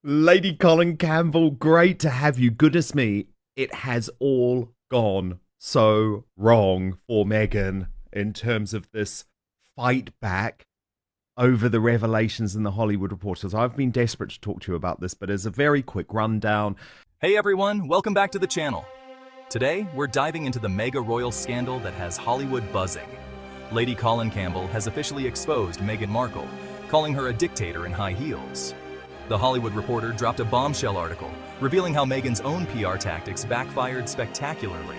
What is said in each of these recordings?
Lady Colin Campbell, great to have you. Goodness me, it has all gone so wrong for Meghan in terms of this fight back over the revelations in the Hollywood Reporter. So I've been desperate to talk to you about this, but as a very quick rundown. Hey everyone, welcome back to the channel. Today, we're diving into the mega royal scandal that has Hollywood buzzing. Lady Colin Campbell has officially exposed Meghan Markle, calling her a dictator in high heels. The Hollywood Reporter dropped a bombshell article, revealing how Meghan's own PR tactics backfired spectacularly.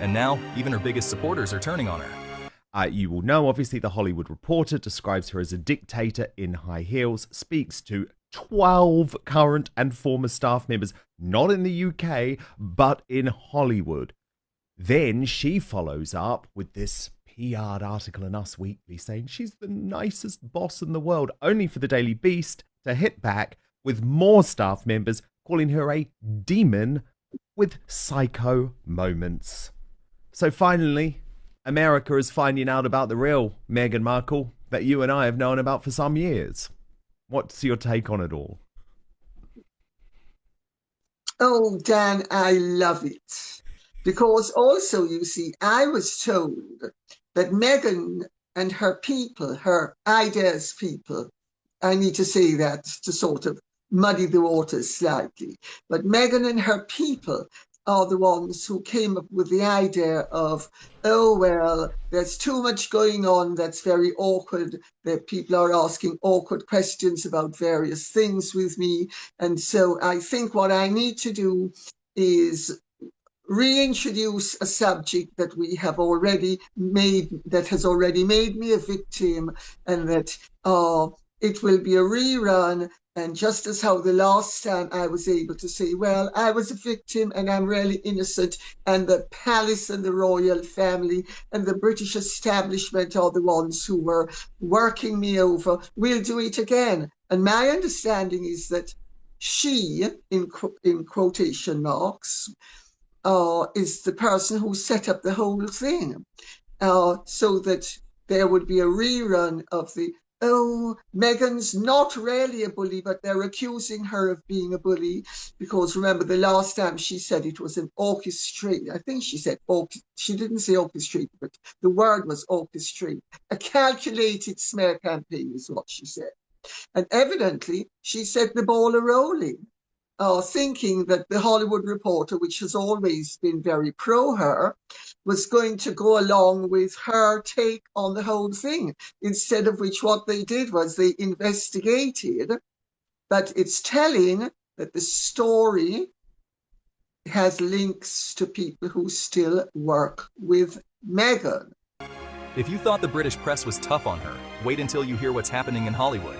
And now, even her biggest supporters are turning on her. You will know, obviously, the Hollywood Reporter describes her as a dictator in high heels, speaks to 12 current and former staff members, not in the UK, but in Hollywood. Then she follows up with this PR'd article in Us Weekly saying she's the nicest boss in the world, only for the Daily Beast to hit back with more staff members calling her a demon with psycho moments. So finally, America is finding out about the real Meghan Markle that you and I have known about for some years. What's your take on it all? Oh, Dan, I love it. Because also, you see, I was told that Meghan and her people, her ideas people, I need to say that to sort of muddy the waters slightly, but Meghan and her people are the ones who came up with the idea of, oh, well, there's too much going on that's very awkward, that people are asking awkward questions about various things with me. And so I think what I need to do is reintroduce a subject that we have already made, that has already made me a victim, and that it will be a rerun. And just as how the last time I was able to say, well, I was a victim and I'm really innocent, and the palace and the royal family and the British establishment are the ones who were working me over, we'll do it again. And my understanding is that she, in quotation marks, is the person who set up the whole thing, so that there would be a rerun of the, oh, Meghan's not really a bully, but they're accusing her of being a bully. Because remember, the last time she said it was an orchestrated, I think she said, she didn't say orchestrated, but the word was orchestrated. A calculated smear campaign is what she said. And evidently, she set the ball a-rolling, thinking that the Hollywood Reporter, which has always been very pro her, was going to go along with her take on the whole thing. Instead of which, what they did was they investigated. But it's telling that the story has links to people who still work with Meghan. If you thought the British press was tough on her, wait until you hear what's happening in Hollywood.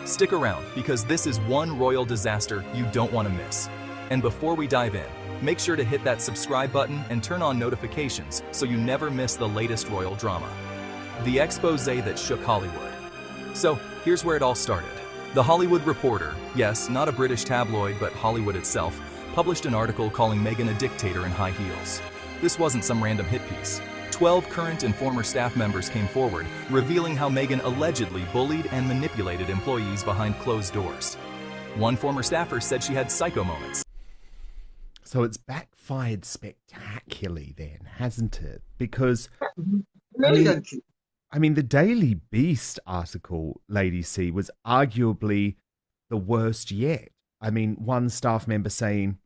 Stick around, because this is one royal disaster you don't want to miss. And before we dive in, make sure to hit that subscribe button and turn on notifications so you never miss the latest royal drama. The expose that shook Hollywood. So here's where it all started. The Hollywood Reporter, yes, not a British tabloid but Hollywood itself, published an article calling Meghan a dictator in high heels. This wasn't some random hit piece. 12 current and former staff members came forward, revealing how Meghan allegedly bullied and manipulated employees behind closed doors. One former staffer said she had psycho moments. So it's backfired spectacularly then, hasn't it? Because, I mean, the Daily Beast article, Lady C, was arguably the worst yet. I mean, one staff member saying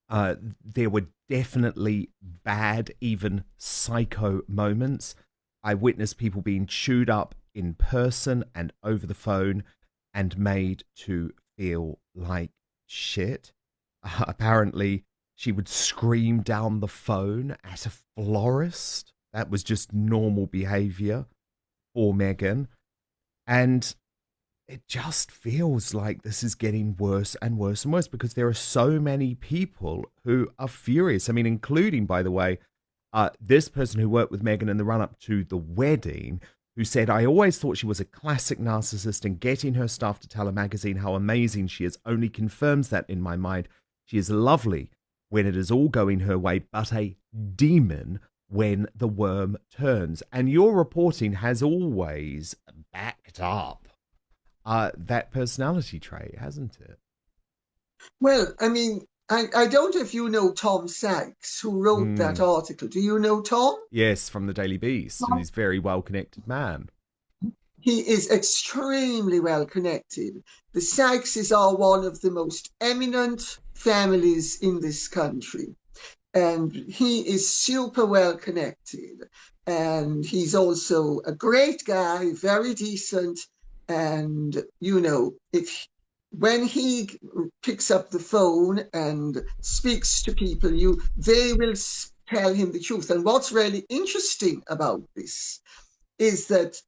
there were definitely bad, even psycho moments. I witnessed people being chewed up in person and over the phone and made to feel like shit. Apparently, she would scream down the phone at a florist. That was just normal behavior for Meghan. And it just feels like this is getting worse and worse and worse because there are so many people who are furious. I mean, including, by the way, this person who worked with Meghan in the run-up to the wedding, who said, I always thought she was a classic narcissist, and getting her staff to tell a magazine how amazing she is only confirms that in my mind. She is lovely when it is all going her way, but a demon when the worm turns. And your reporting has always backed up that personality trait, hasn't it? Well, I mean, I don't know if you know Tom Sykes, who wrote that Mm. article. Do you know Tom? Yes, from the Daily Beast, and he's a very well connected man. He is extremely well connected. The Sykeses are one of the most eminent families in this country, and he is super well connected. And he's also a great guy, very decent. And, if when he picks up the phone and speaks to people, they will tell him the truth. And what's really interesting about this is that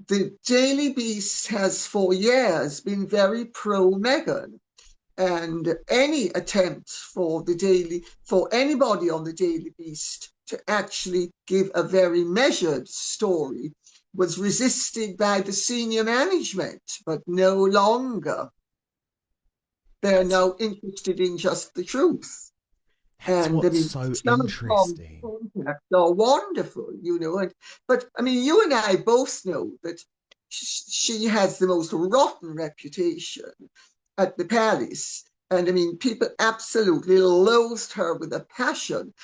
the Daily Beast has for years been very pro Meghan, and any attempt for anybody on the Daily Beast to actually give a very measured story was resisted by the senior management, but no longer. They're That's now interested in just the truth. that's And I what's mean, so some of Tom's interesting. contacts are wonderful, but I mean, you and I both know that she has the most rotten reputation at the palace. And I mean, people absolutely loathed her with a passion.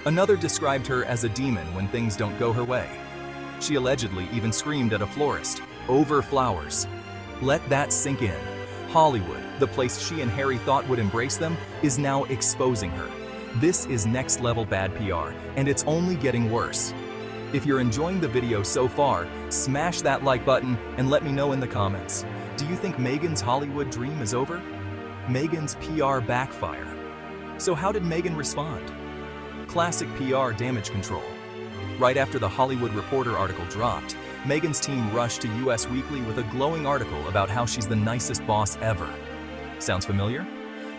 Another described her as a demon when things don't go her way. She allegedly even screamed at a florist, "Over flowers." Let that sink in. Hollywood, the place she and Harry thought would embrace them, is now exposing her. This is next level bad PR, and it's only getting worse. If you're enjoying the video so far, smash that like button and let me know in the comments. Do you think Meghan's Hollywood dream is over? Meghan's PR backfire. So how did Meghan respond? Classic PR damage control. Right after the Hollywood Reporter article dropped, Meghan's team rushed to US Weekly with a glowing article about how she's the nicest boss ever. Sounds familiar?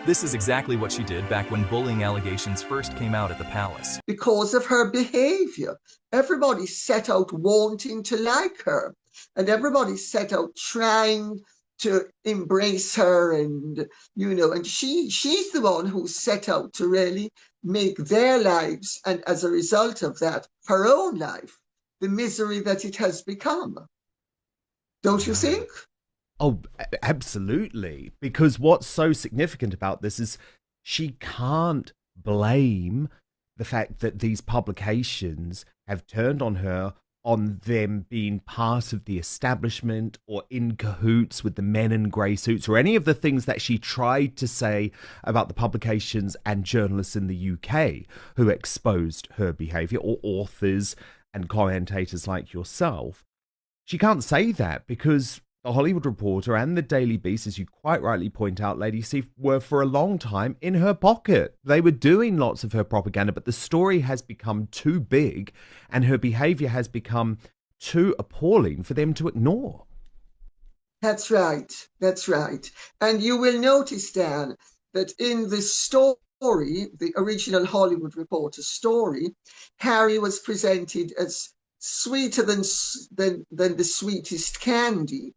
This is exactly what she did back when bullying allegations first came out at the palace. Because of her behavior, everybody set out wanting to like her, and everybody set out trying to embrace her, and and she's the one who set out to really make their lives, and as a result of that, her own life, the misery that it has become. Don't you No. think? Oh, absolutely. Because what's so significant about this is she can't blame the fact that these publications have turned on her on them being part of the establishment or in cahoots with the men in grey suits or any of the things that she tried to say about the publications and journalists in the UK who exposed her behaviour, or authors and commentators like yourself. She can't say that because the Hollywood Reporter and the Daily Beast, as you quite rightly point out, Lady C, were for a long time in her pocket. They were doing lots of her propaganda, but the story has become too big and her behaviour has become too appalling for them to ignore. That's right. That's right. And you will notice, Dan, that in the story, the original Hollywood Reporter story, Harry was presented as sweeter than the sweetest candy.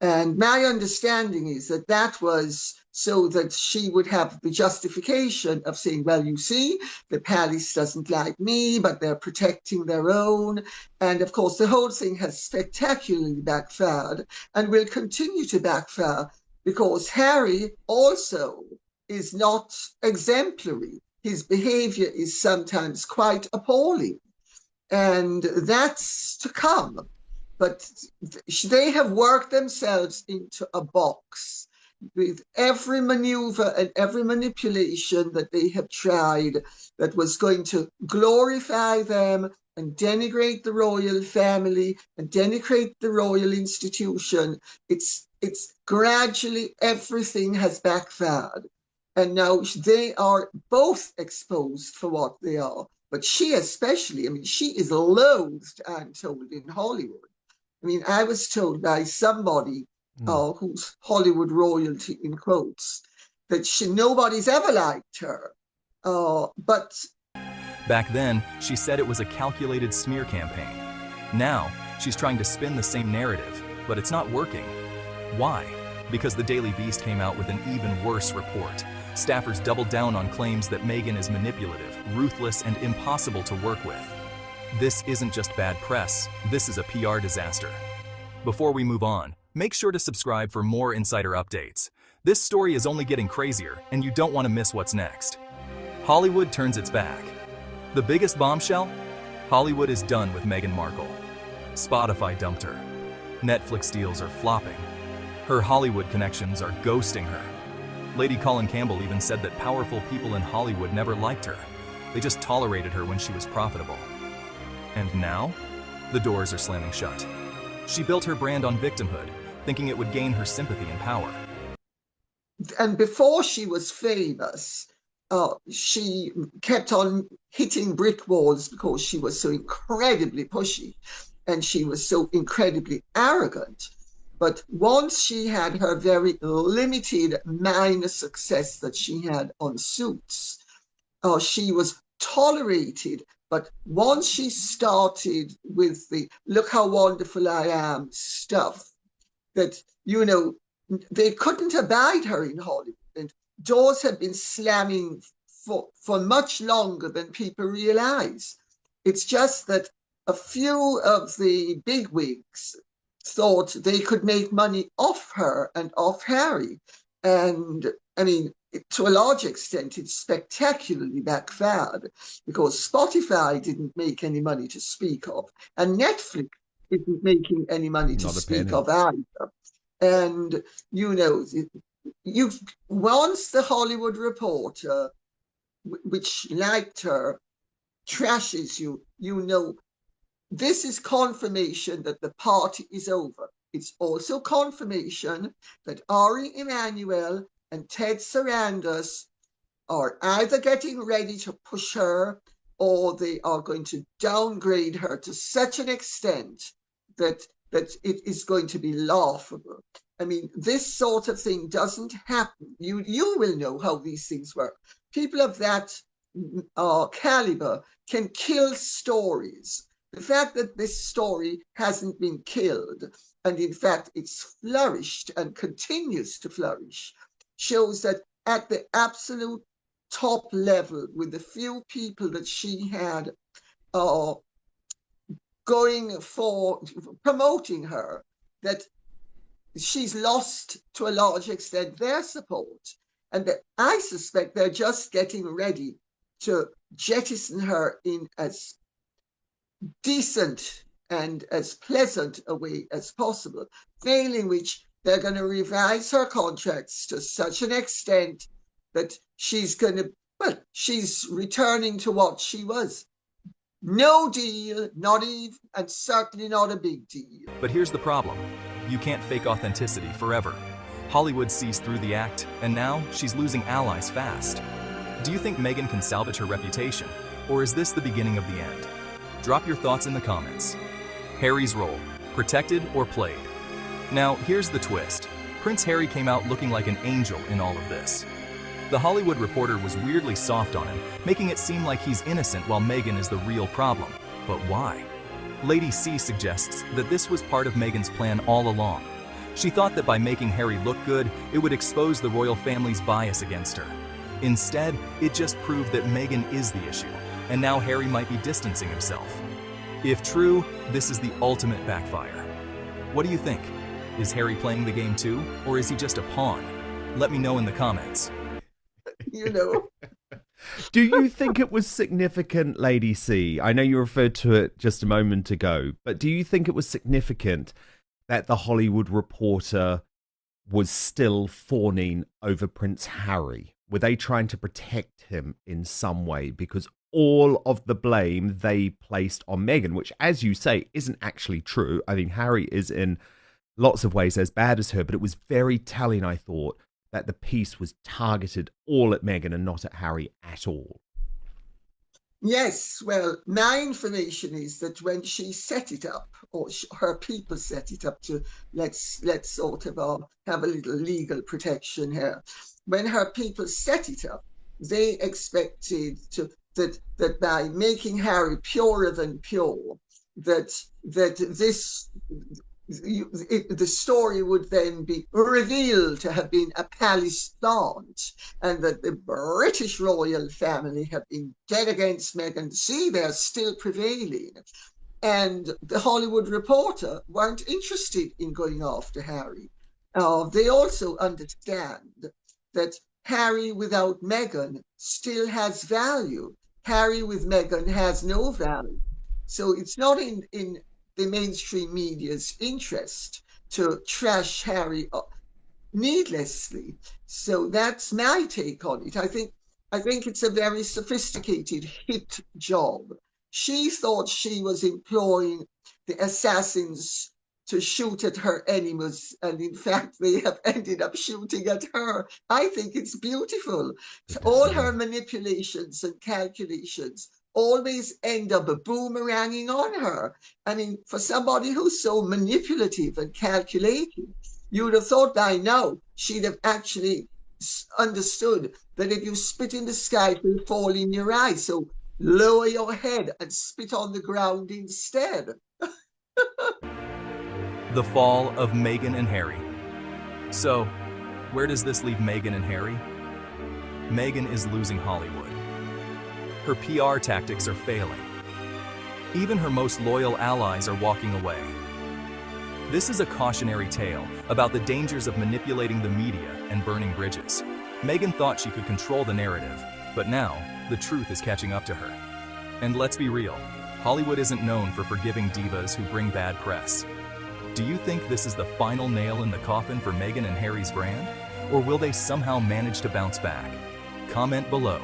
And my understanding is that that was so that she would have the justification of saying, well, you see, the palace doesn't like me, but they're protecting their own. And of course, the whole thing has spectacularly backfired and will continue to backfire because Harry also is not exemplary. His behavior is sometimes quite appalling. And that's to come. But they have worked themselves into a box with every maneuver and every manipulation that they have tried that was going to glorify them and denigrate the royal family and denigrate the royal institution. It's gradually everything has backfired. And now they are both exposed for what they are. But she especially, I mean, she is loathed, I'm told, in Hollywood. I mean, I was told by somebody Mm. who's Hollywood royalty in quotes that nobody's ever liked her. But Back then, she said it was a calculated smear campaign. Now, she's trying to spin the same narrative, but it's not working. Why? Because the Daily Beast came out with an even worse report. Staffers doubled down on claims that Meghan is manipulative, ruthless, and impossible to work with. This isn't just bad press, this is a PR disaster. Before we move on, make sure to subscribe for more insider updates. This story is only getting crazier, and you don't want to miss what's next. Hollywood turns its back. The biggest bombshell? Hollywood is done with Meghan Markle. Spotify dumped her. Netflix deals are flopping. Her Hollywood connections are ghosting her. Lady Colin Campbell even said that powerful people in Hollywood never liked her. They just tolerated her when she was profitable. And now? The doors are slamming shut. She built her brand on victimhood, thinking it would gain her sympathy and power. And before she was famous, she kept on hitting brick walls because she was so incredibly pushy and she was so incredibly arrogant. But once she had her very limited minor success that she had on Suits, she was tolerated. But once she started with the "look how wonderful I am" stuff, that, they couldn't abide her in Hollywood. And doors had been slamming for much longer than people realize. It's just that a few of the bigwigs thought they could make money off her and off Harry. And I mean, to a large extent, it spectacularly backfired because Spotify didn't make any money to speak of, and Netflix isn't making any money to speak of either. And, once the Hollywood Reporter, which liked her, trashes you, this is confirmation that the party is over. It's also confirmation that Ari Emanuel and Ted Sarandos are either getting ready to push her or they are going to downgrade her to such an extent that it is going to be laughable. I mean, this sort of thing doesn't happen. You will know how these things work. People of that caliber can kill stories. The fact that this story hasn't been killed, and in fact it's flourished and continues to flourish, shows that at the absolute top level, with the few people that she had going for promoting her, that she's lost to a large extent their support. And that I suspect they're just getting ready to jettison her in as decent and as pleasant a way as possible, failing which they're going to revise her contracts to such an extent that she's returning to what she was. No deal, not even, and certainly not a big deal. But here's the problem. You can't fake authenticity forever. Hollywood sees through the act, and now she's losing allies fast. Do you think Meghan can salvage her reputation, or is this the beginning of the end? Drop your thoughts in the comments. Harry's role, protected or played? Now, here's the twist. Prince Harry came out looking like an angel in all of this. The Hollywood Reporter was weirdly soft on him, making it seem like he's innocent while Meghan is the real problem. But why? Lady C suggests that this was part of Meghan's plan all along. She thought that by making Harry look good, it would expose the royal family's bias against her. Instead, it just proved that Meghan is the issue, and now Harry might be distancing himself. If true, this is the ultimate backfire. What do you think? Is Harry playing the game too, or is he just a pawn? Let me know in the comments. Do you think it was significant, Lady C? I know you referred to it just a moment ago, but do you think it was significant that the Hollywood Reporter was still fawning over Prince Harry? Were they trying to protect him in some way? Because all of the blame they placed on Meghan, which, as you say, isn't actually true. I mean, Harry is in lots of ways as bad as her, but it was very telling, I thought, that the piece was targeted all at Meghan and not at Harry at all. Yes, well, my information is that when she set it up, or her people set it up to, let's sort of have a little legal protection here. When her people set it up, they expected that by making Harry purer than pure, that the story would then be revealed to have been a palace plant, and that the British royal family have been dead against Meghan. See, they're still prevailing. And the Hollywood Reporter weren't interested in going after Harry. They also understand that Harry without Meghan still has value. Harry with Meghan has no value. So it's not in the mainstream media's interest to trash Harry needlessly. So that's my take on it. I think it's a very sophisticated hit job. She thought she was employing the assassins to shoot at her enemies, and in fact, they have ended up shooting at her. I think it's beautiful. All her Definitely. manipulations and calculations always end up boomeranging on her. I mean, for somebody who's so manipulative and calculating, you would have thought by now she'd have actually understood that if you spit in the sky, it will fall in your eye. So lower your head and spit on the ground instead. The fall of Meghan and Harry. So, where does this leave Meghan and Harry? Meghan is losing Hollywood. Her PR tactics are failing. Even her most loyal allies are walking away. This is a cautionary tale about the dangers of manipulating the media and burning bridges. Meghan thought she could control the narrative, but now the truth is catching up to her. And let's be real, Hollywood isn't known for forgiving divas who bring bad press. Do you think this is the final nail in the coffin for Meghan and Harry's brand? Or will they somehow manage to bounce back? Comment below.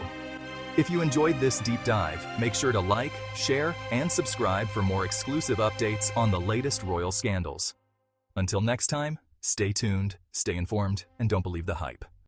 If you enjoyed this deep dive, make sure to like, share, and subscribe for more exclusive updates on the latest royal scandals. Until next time, stay tuned, stay informed, and don't believe the hype.